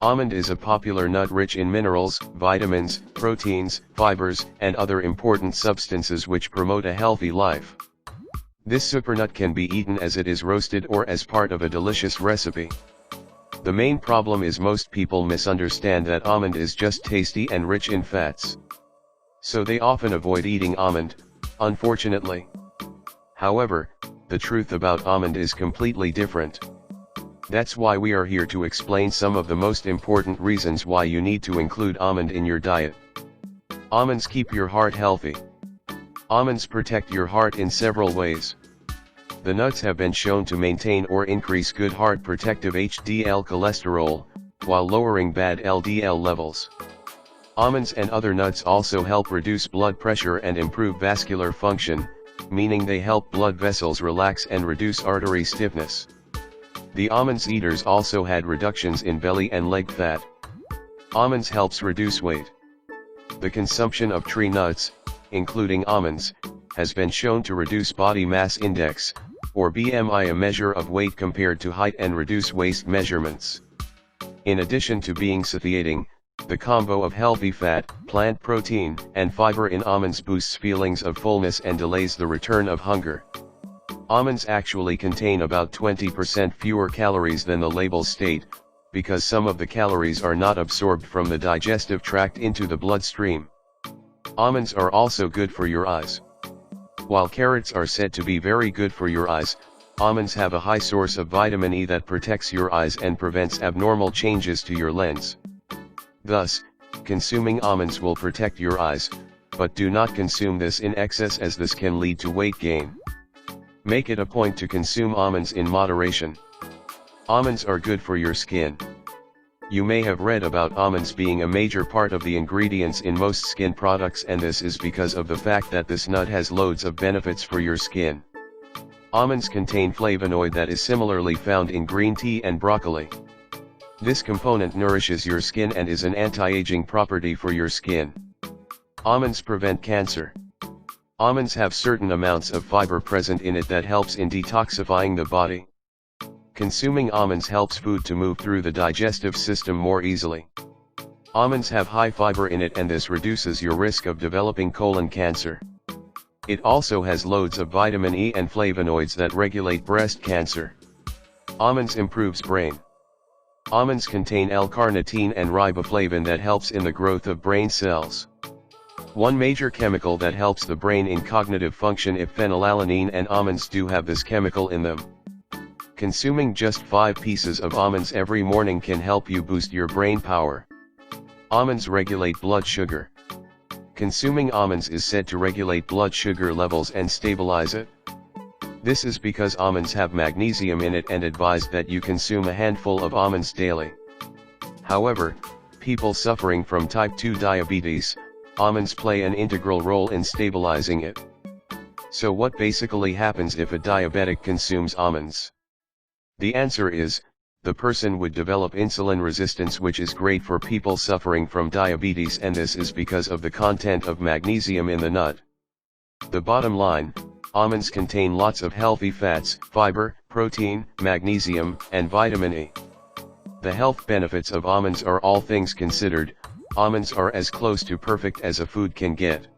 Almond is a popular nut rich in minerals, vitamins, proteins, fibers, and other important substances which promote a healthy life. This supernut can be eaten as it is roasted or as part of a delicious recipe. The main problem is most people misunderstand that almond is just tasty and rich in fats. So they often avoid eating almond, unfortunately. However, the truth about almond is completely different. That's why we are here to explain some of the most important reasons why you need to include almond in your diet. Almonds keep your heart healthy. Almonds protect your heart in several ways. The nuts have been shown to maintain or increase good heart protective HDL cholesterol, while lowering bad LDL levels. Almonds and other nuts also help reduce blood pressure and improve vascular function, meaning they help blood vessels relax and reduce artery stiffness. The almonds eaters also had reductions in belly and leg fat. Almonds helps reduce weight. The consumption of tree nuts, including almonds, has been shown to reduce body mass index, or BMI, a measure of weight compared to height, and reduce waist measurements. In addition to being satiating, the combo of healthy fat, plant protein, and fiber in almonds boosts feelings of fullness and delays the return of hunger. Almonds actually contain about 20% fewer calories than the labels state, because some of the calories are not absorbed from the digestive tract into the bloodstream. Almonds are also good for your eyes. While carrots are said to be very good for your eyes, almonds have a high source of vitamin E that protects your eyes and prevents abnormal changes to your lens. Thus, consuming almonds will protect your eyes, but do not consume this in excess, as this can lead to weight gain. Make it a point to consume almonds in moderation. Almonds are good for your skin. You may have read about almonds being a major part of the ingredients in most skin products, and this is because of the fact that this nut has loads of benefits for your skin. Almonds contain flavonoid that is similarly found in green tea and broccoli. This component nourishes your skin and is an anti-aging property for your skin. Almonds prevent cancer. Almonds have certain amounts of fiber present in it that helps in detoxifying the body. Consuming almonds helps food to move through the digestive system more easily. Almonds have high fiber in it, and this reduces your risk of developing colon cancer. It also has loads of vitamin E and flavonoids that regulate breast cancer. Almonds improves brain. Almonds contain L-carnitine and riboflavin that helps in the growth of brain cells. One major chemical that helps the brain in cognitive function is phenylalanine, and almonds do have this chemical in them. Consuming just 5 pieces of almonds every morning can help you boost your brain power. Almonds regulate blood sugar. Consuming almonds is said to regulate blood sugar levels and stabilize it. This is because almonds have magnesium in it, and advised that you consume a handful of almonds daily. However, people suffering from type 2 diabetes, almonds play an integral role in stabilizing it. So what basically happens if a diabetic consumes almonds? The answer is, the person would develop insulin resistance, which is great for people suffering from diabetes, and this is because of the content of magnesium in the nut. The bottom line, almonds contain lots of healthy fats, fiber, protein, magnesium, and vitamin E. The health benefits of almonds are, all things considered, almonds are as close to perfect as a food can get.